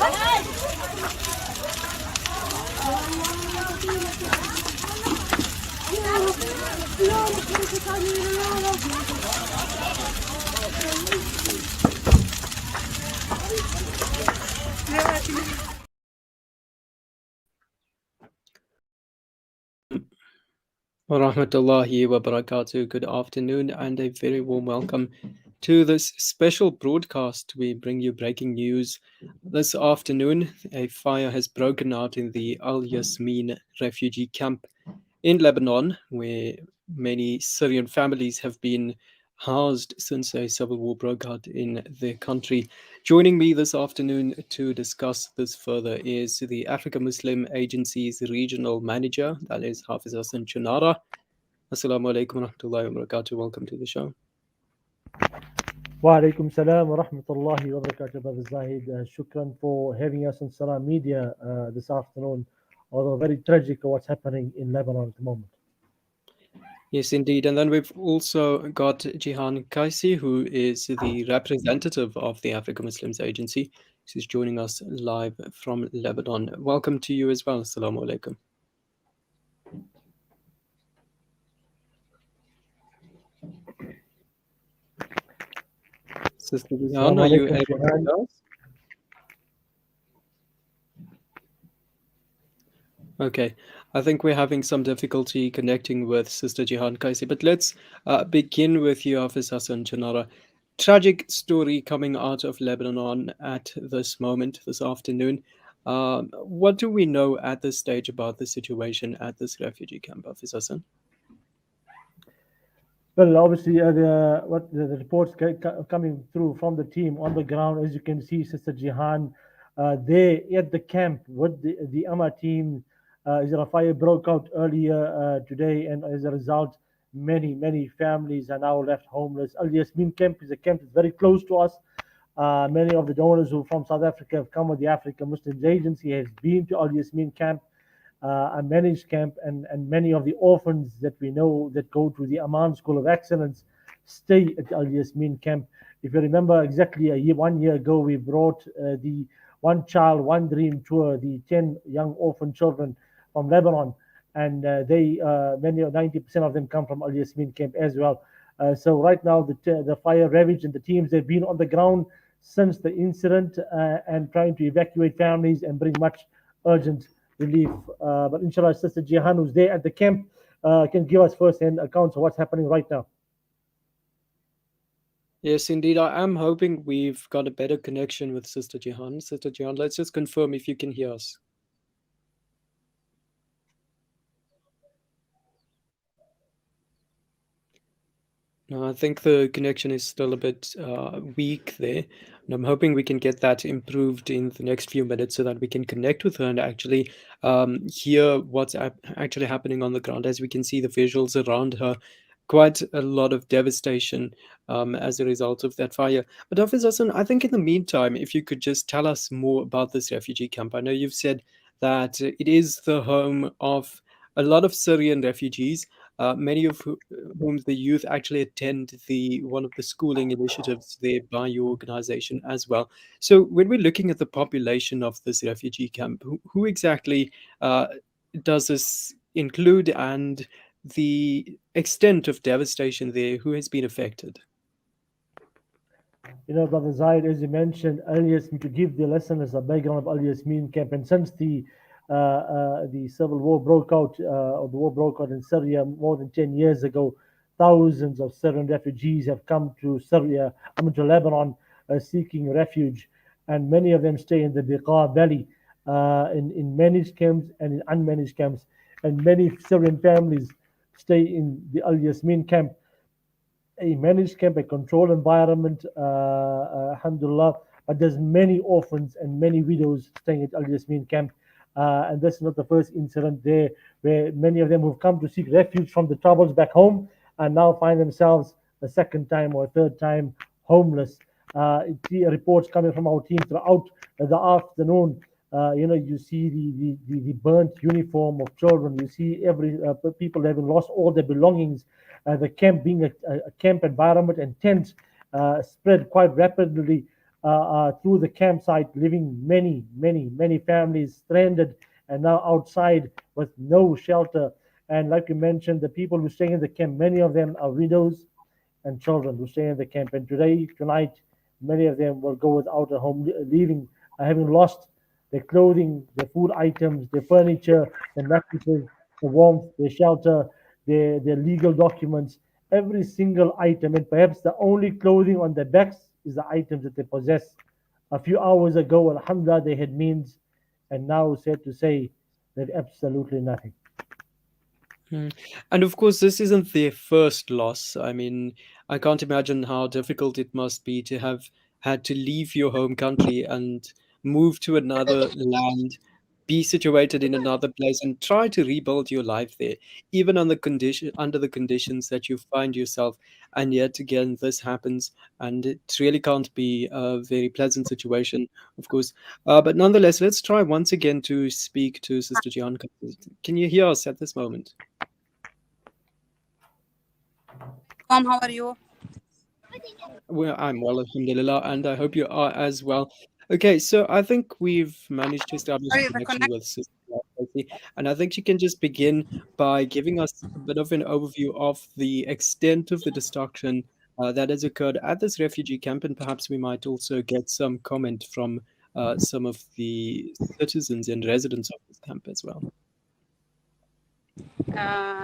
Wa rahmatullahi wa barakatuh. Good afternoon and a very warm welcome to this special broadcast. We bring you breaking news this afternoon. A fire has broken out in the Al Yasmine Refugee Camp in Lebanon, where many Syrian families have been housed since a civil war broke out in their country. Joining me this afternoon to discuss this further is the Africa Muslim Agency's regional manager, that is Hafiz Hassan Chunara. Assalamu alaikum wa rahmatullahi wa barakatuh. Welcome to the show. Wa alaikum salam wa rahmatullahi wa barakatuh, Brother Zahid. Shukran for having us on Salam Media this afternoon. Although very tragic what's happening in Lebanon at the moment. Yes, indeed. And then we've also got Jihan Kaisi, who is the representative of the Africa Muslims Agency. She's joining us live from Lebanon. Welcome to you as well. Assalamu alaikum. Sister Jihan, are you able to hear us? Okay, I think we're having some difficulty connecting with Sister Jihan Kaisi, but let's begin with you, Hafiz Hassan Chanara. Tragic story coming out of Lebanon at this moment, this afternoon. What do we know at this stage about the situation at this refugee camp, Hafiz Hassan? Well, obviously, the reports coming through from the team on the ground, as you can see, Sister Jihan, they at the camp with the AMA team. A fire broke out earlier today, and as a result, many families are now left homeless. Al Yasmin camp is a camp that's very close to us. Many of the donors who from South Africa have come with the African Muslims Agency has been to Al Yasmin camp. A managed camp, and many of the orphans that we know that go to the Amman School of Excellence stay at Al Yasmin camp. If you remember exactly 1 year ago, we brought the One Child, One Dream tour, the 10 young orphan children from Lebanon, and they many 90% of them come from Al Yasmin camp as well. So right now the fire ravaged, and the teams have been on the ground since the incident and trying to evacuate families and bring much urgent relief. But inshallah, Sister Jihan, who's there at the camp, can give us first-hand accounts of what's happening right now. Yes, indeed. I am hoping we've got a better connection with Sister Jihan. Sister Jihan, let's just confirm if you can hear us. No, I think the connection is still a bit weak there, and I'm hoping we can get that improved in the next few minutes so that we can connect with her and actually hear what's actually happening on the ground. As we can see the visuals around her, quite a lot of devastation as a result of that fire. But Hafiz Hassan, I think in the meantime, if you could just tell us more about this refugee camp. I know you've said that it is the home of a lot of Syrian refugees, many of whom the youth actually attend one of the schooling initiatives there by your organization as well. So when we're looking at the population of this refugee camp, who exactly does this include, and the extent of devastation there, who has been affected? Brother Zaid, as you mentioned earlier, to give the listeners a background of Al Yasmin camp, and since the civil war broke out, or the war broke out in Syria more than 10 years ago, thousands of Syrian refugees have come to Syria, to Lebanon, seeking refuge, and many of them stay in the Beqa Valley, in managed camps and in unmanaged camps, and many Syrian families stay in the Al Yasmin camp, a managed camp, a controlled environment, alhamdulillah. But there's many orphans and many widows staying at Al Yasmin camp. And that's not the first incident there, where many of them who've come to seek refuge from the troubles back home and now find themselves a second time or a third time homeless. Reports coming from our team throughout the afternoon. You see the burnt uniform of children. You see every people having lost all their belongings. The camp being a camp environment, and tents spread quite rapidly. through the campsite, living many families stranded and now outside with no shelter. And like you mentioned, the people who stay in the camp, many of them are widows and children who stay in the camp. And tonight, many of them will go without a home, leaving, having lost their clothing, their food items, their furniture, their mattresses, the warmth, their shelter, their legal documents, every single item. And perhaps the only clothing on their backs is the items that they possess. A few hours ago, Alhamdulillah, they had means, and now, sad to say, they have absolutely nothing. Mm. And of course, this isn't their first loss. I mean, I can't imagine how difficult it must be to have had to leave your home country and move to another land, be situated in another place, and try to rebuild your life there, even on the condition under the conditions that you find yourself. And yet again, this happens, and it really can't be a very pleasant situation, of course. But nonetheless, let's try once again to speak to Sister Jian. Can you hear us at this moment? Mom, how are you? Well, I'm well, alhamdulillah, and I hope you are as well. Okay, so I think we've managed to establish a Sorry, the connection connection. with Sister Sophie, and I think she can just begin by giving us a bit of an overview of the extent of the destruction that has occurred at this refugee camp, and perhaps we might also get some comment from some of the citizens and residents of this camp as well.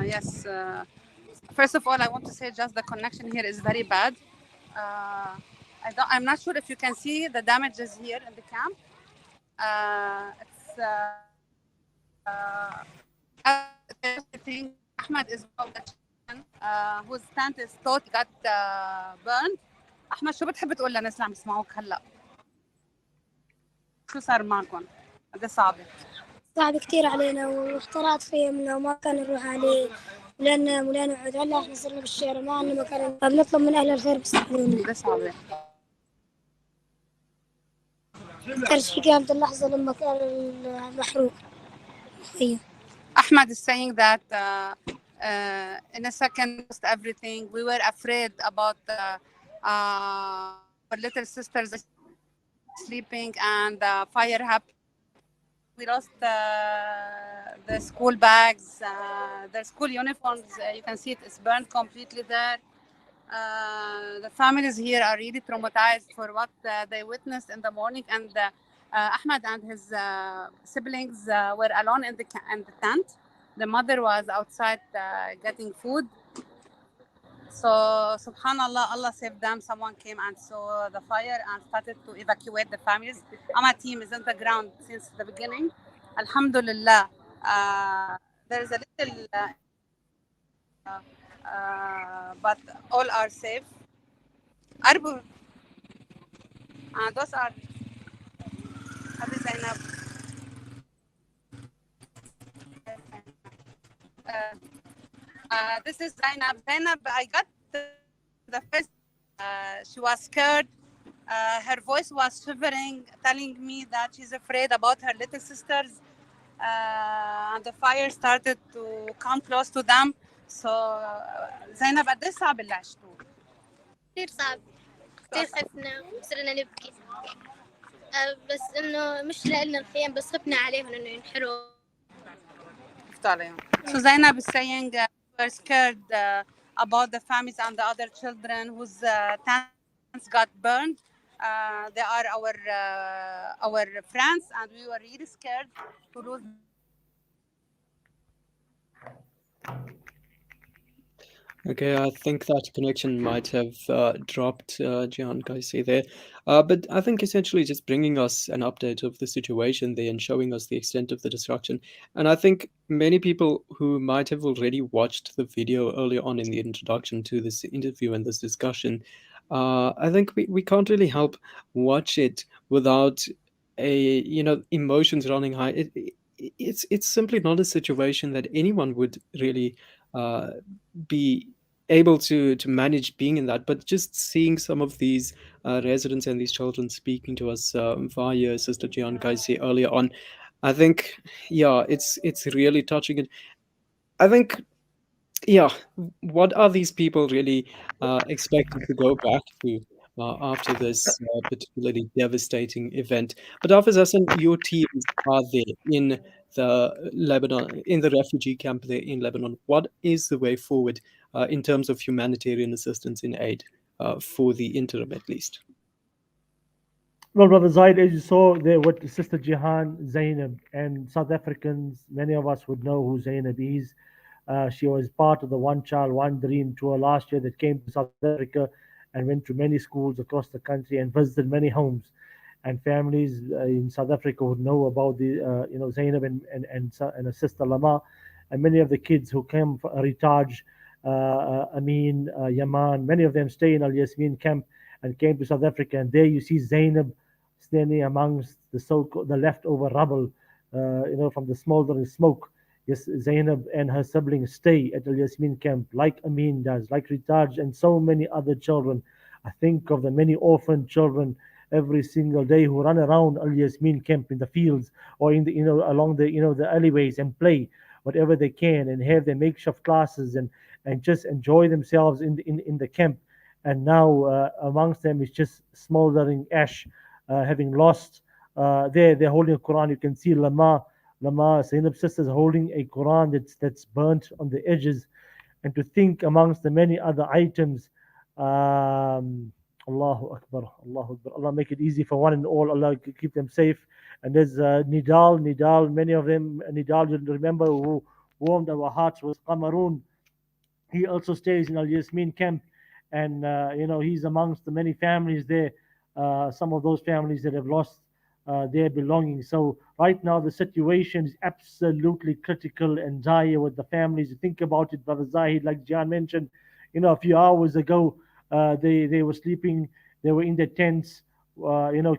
Yes. First of all, I want to say just the connection here is very bad. I'm not sure if you can see the damages here in the camp. It's everything. Ahmed is one of the children whose tent is totally got burned. أحمد شو بتحب تقول للناس اللي عم يسمعوك هلا؟ شو صار معكم؟ قد صعب. صعب كتير علينا واخترعت خيمنا وما كان نروح عليه ولا نقعد هلا احنا صرنا بالشارع ما عندنا مكان بنطلب من اهل الخير بس يساعدونا. قد صعبة. أكثر شيء كانت اللحظة لما كان المحروق. أيوه. Ahmad is saying that in a second lost everything. We were afraid about our little sisters sleeping and the fire happened. We lost the school bags, their school uniforms. You can see it is burned completely there. The families here are really traumatized for what they witnessed in the morning, and Ahmad and his siblings were alone in the tent. The mother was outside getting food. So, subhanallah, Allah saved them. Someone came and saw the fire and started to evacuate the families. Our team is on the ground since the beginning. Alhamdulillah, there is a little, but all are safe. Arbu, those are Abi Zainab. This is Zainab. Zainab, I got the first. She was scared. Her voice was shivering, telling me that she's afraid about her little sisters. And the fire started to come close to them. So, Zainab, قد ايه صعب اللي عشتوه؟ كتير صعب كتير خفنا وصرنا نبكي بس إنه مش لنا الخيام بس خفنا عليهم إنه ينحروا. So Zainab is saying we're scared about the families and the other children whose tents got burned. They are our friends, and we were really scared to lose. Okay, I think that connection might have dropped, Jihan Kaisi there. But I think essentially just bringing us an update of the situation there and showing us the extent of the destruction. And I think many people who might have already watched the video earlier on in the introduction to this interview and this discussion, I think we can't really help watch it without emotions running high. It's simply not a situation that anyone would really uh, be able to manage being in that. But just seeing some of these residents and these children speaking to us via Sister Jian Kaisi earlier on, I think, yeah, it's really touching. And I think, yeah, what are these people really expected to go back to after this particularly devastating event. But Hafiz Hassan, your teams are there in the Lebanon, in the refugee camp there in Lebanon. What is the way forward in terms of humanitarian assistance in aid for the interim, at least? Well, Brother Zaid, as you saw there with Sister Jihan Zainab, and South Africans, many of us would know who Zainab is. She was part of the One Child, One Dream tour last year that came to South Africa and went to many schools across the country and visited many homes. And families in South Africa would know about the, Zainab and her sister Lama, and many of the kids who came for Ritaj, Amin, Yaman, many of them stay in Al Yasmin camp and came to South Africa. And there you see Zainab standing amongst the leftover rubble, from the smoldering smoke. Yes, Zainab and her siblings stay at Al Yasmin camp, like Amin does, like Ritaj, and so many other children. I think of the many orphan children every single day who run around Al Yasmin camp in the fields or in the along the alleyways and play whatever they can and have their makeshift classes and just enjoy themselves in the camp. And now amongst them is just smoldering ash, having lost. They're holding a Quran. You can see Lama Zainab's sisters holding a Quran that's burnt on the edges. And to think amongst the many other items, Allahu Akbar, Allahu Akbar. Allah make it easy for one and all. Allah keep them safe. And there's Nidal, many of them. Nidal, you'll remember, who warmed our hearts was Qamarun. He also stays in Al Yasmin camp, and he's amongst the many families there. Some of those families that have lost their belongings. So right now the situation is absolutely critical and dire with the families. You think about it, Brother Zahid, like Jan mentioned, a few hours ago, they were sleeping, they were in their tents,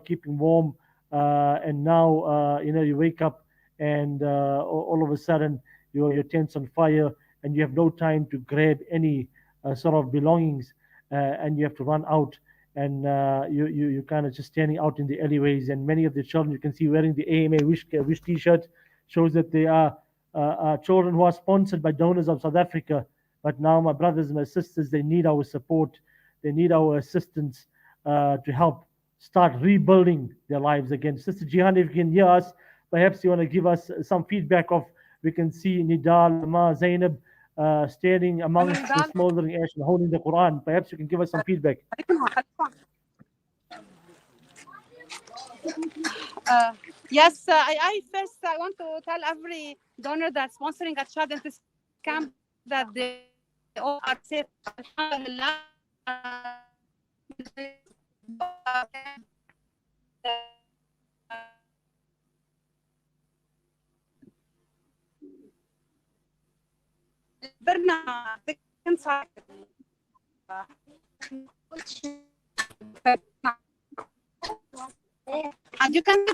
keeping warm, and now you wake up and all of a sudden your tent's on fire and you have no time to grab any sort of belongings, and you have to run out, and you kind of just standing out in the alleyways. And many of the children you can see wearing the AMA wish T-shirt, shows that they are children who are sponsored by donors of South Africa. But now, my brothers and my sisters, they need our support, they need our assistance to help start rebuilding their lives again. Sister Jihan, if you can hear us, perhaps you want to give us some feedback of. We can see Nidal, Ma, Zainab standing amongst the smoldering ash and holding the Quran. Perhaps you can give us some feedback. Yes, I first I want to tell every donor that's sponsoring a child in this camp that they all are safe. Alhamdulillah. And you can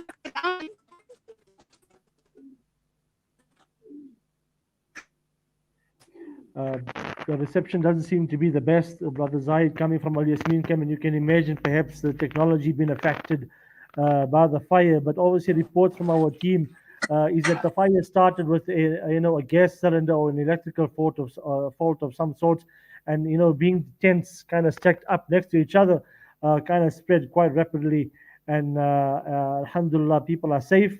the reception doesn't seem to be the best, Brother Zahid, coming from Al Yasmin camp, and you can imagine perhaps the technology being affected by the fire. But obviously, reports from our team is that the fire started with a gas cylinder or an electrical fault of some sort, and being tents kind of stacked up next to each other, kind of spread quite rapidly. And alhamdulillah, people are safe,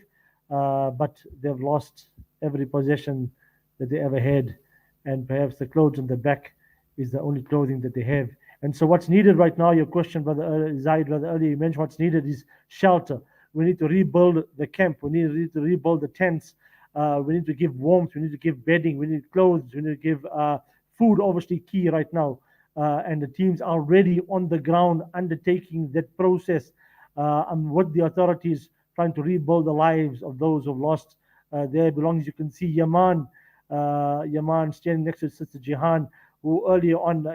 but they've lost every possession that they ever had, and perhaps the clothes on the back is the only clothing that they have. And so, what's needed right now? Your question, Brother Zaid, Brother earlier, you mentioned what's needed is shelter. We need to rebuild the camp. We need to rebuild the tents. We need to give warmth. We need to give bedding. We need clothes. We need to give food. Obviously, key right now. And the teams are already on the ground undertaking that process, and with the authorities trying to rebuild the lives of those who've lost their belongings. You can see Yaman standing next to Sister Jihan, who earlier on,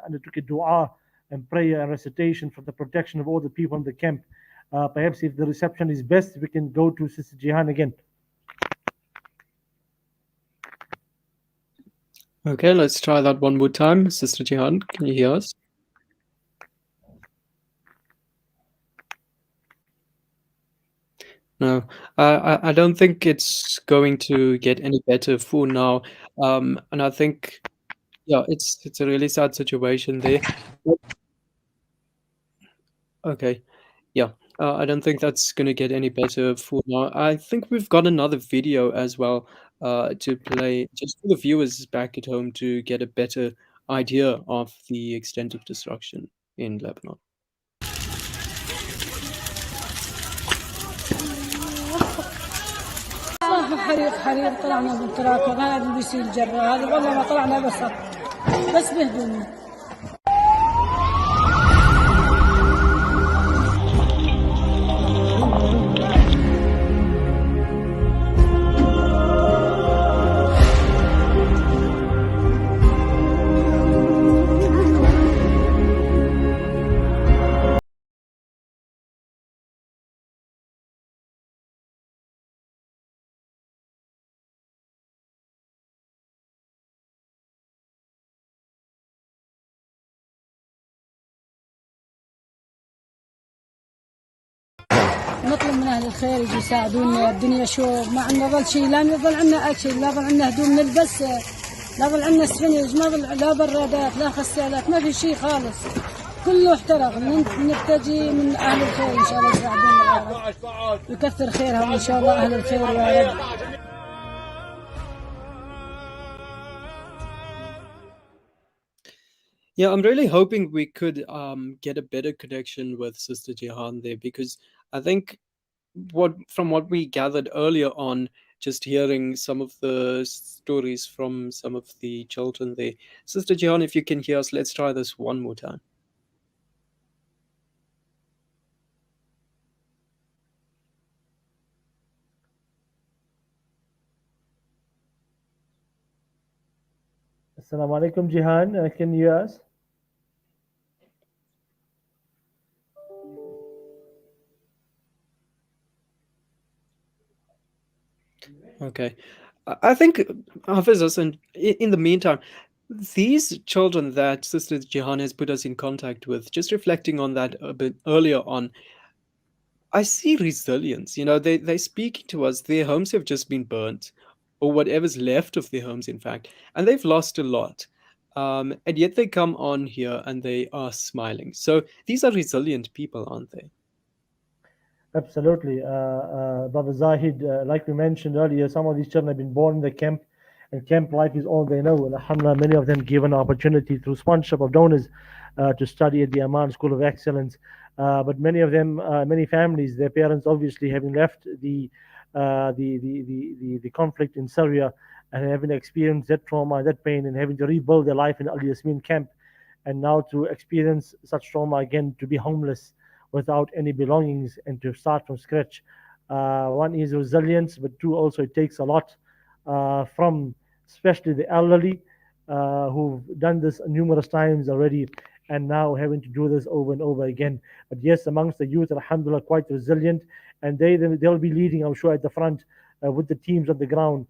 undertook a dua and prayer and recitation for the protection of all the people in the camp. Perhaps if the reception is best, we can go to Sister Jihan again. Okay, let's try that one more time. Sister Jihan, can you hear us? No, I don't think it's going to get any better for now. And I think Yeah, it's a really sad situation there. But- Okay, yeah. I don't think that's gonna get any better for now. I think we've got another video as well to play just for the viewers back at home to get a better idea of the extent of destruction in Lebanon. صار حريق حريق طلعنا بالتراكم هذا اللي بيصير جرة هذا والله ما طلعنا بس بهدلنا. نطلب من أهل الخير يجي يساعدونا الدنيا شوف ما عندنا ظل شيء لا يظل عندنا أكل لا ظل عندنا هدوم نلبس لا ظل عندنا سفنج ما ظل لا برادات لا غسالات ما في شيء خالص كله احترق نبتجي من أهل الخير إن شاء الله يساعدونا يا رب ويكثر خيرهم إن شاء الله أهل الخير يا رب. Yeah, I'm really hoping we could get a better connection with Sister Jihan there because I think what we gathered earlier on, just hearing some of the stories from some of the children there. Sister Jihan, if you can hear us, let's try this one more time. Assalamu alaikum, Jihan. Can you hear us? Okay. I think, Hafiz Hassan, in the meantime, these children that Sister Jihan has put us in contact with, just reflecting on that a bit earlier on, I see resilience. You know, they're speaking to us. Their homes have just been burnt, or whatever's left of their homes, in fact, and they've lost a lot. And yet they come on here and they are smiling. So these are resilient people, aren't they? Absolutely. Brother Zahid, like we mentioned earlier, some of these children have been born in the camp, and camp life is all they know. And alhamdulillah, many of them given opportunity through sponsorship of donors to study at the Amman School of Excellence. But many of them, many families, their parents obviously having left the conflict in Syria and having experienced that trauma, that pain, and having to rebuild their life in Al Yasmin camp, and now to experience such trauma again, to be homeless without any belongings and to start from scratch. One is resilience, but two, also it takes a lot from especially the elderly who've done this numerous times already and now having to do this over and over again. But yes, amongst the youth, alhamdulillah, quite resilient, and they'll be leading, I'm sure, at the front with the teams on the ground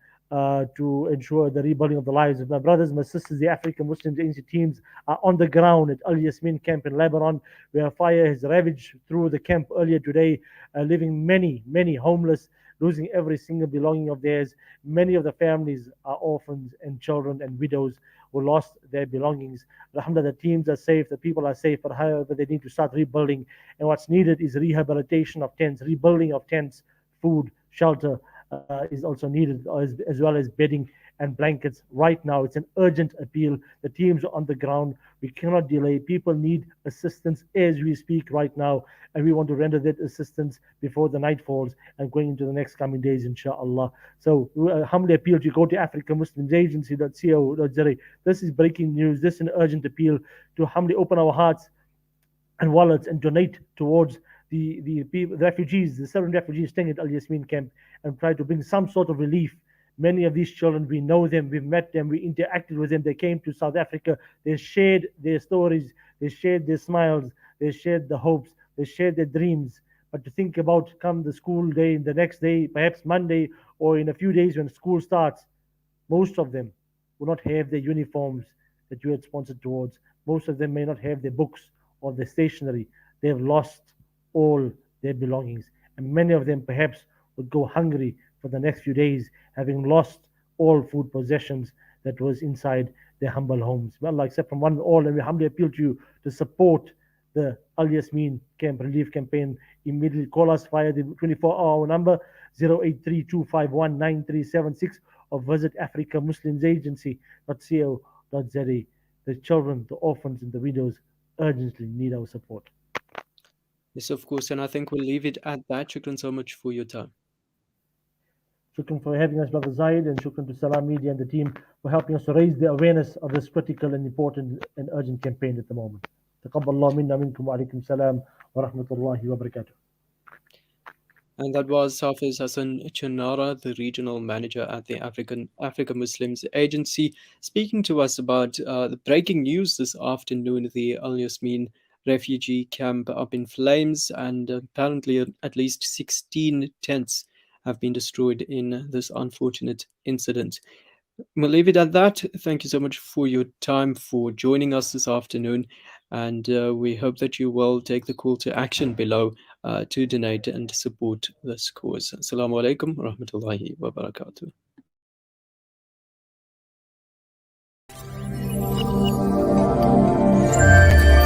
to ensure the rebuilding of the lives of my brothers, my sisters. The African Muslim agency teams are on the ground at Al Yasmin camp in Lebanon, where fire has ravaged through the camp earlier today, leaving many homeless, losing every single belonging of theirs. Many of the families are orphans and children and widows who lost their belongings. Alhamdulillah, the teams are safe, the people are safe, but however, they need to start rebuilding. And what's needed is rehabilitation of tents, rebuilding of tents, food, shelter, is also needed, as well as bedding and blankets. Right now, it's an urgent appeal. The teams are on the ground. We cannot delay. People need assistance as we speak right now, and we want to render that assistance before the night falls and going into the next coming days, inshallah. So, humbly appeal to go to African Muslims Agency.co.za. This is breaking news. This is an urgent appeal to humbly open our hearts and wallets and donate towards the refugees, the Syrian refugees staying at Al Yasmin camp, and try to bring some sort of relief. Many of these children, we know them, we've met them, we interacted with them. They came to South Africa, they shared their stories, they shared their smiles, they shared the hopes, they shared their dreams. But to think about come the school day, the next day, perhaps Monday, or in a few days when school starts, most of them will not have their uniforms that you had sponsored towards. Most of them may not have their books or their stationery. They have lost all their belongings. And many of them perhaps would go hungry for the next few days, having lost all food possessions that was inside their humble homes. May Allah accept from one and all, and we humbly appeal to you to support the Al Yasmine Camp Relief Campaign. Immediately call us via the 24-hour number 0832519376 or visit Africa Muslims Agency.co.za. The children, the orphans, and the widows urgently need our support. Yes, of course. And I think we'll leave it at that. Shukran so much for your time. Shukran for having us, Brother Zaid, and shukran to Salam Media and the team for helping us to raise the awareness of this critical and important and urgent campaign at the moment. تقبل الله منا منكم وعليكم السلام ورحمة الله وبركاته. And that was Hafiz Hassan Chanara, the regional manager at the Africa Muslims Agency, speaking to us about the breaking news this afternoon: the Al Yasmine refugee camp up in flames, and apparently at least 16 tents have been destroyed in this unfortunate incident. We'll leave it at that. Thank you so much for your time, for joining us this afternoon. And we hope that you will take the call to action below to donate and support this cause. Assalamu alaikum wa rahmatullahi wa barakatuh.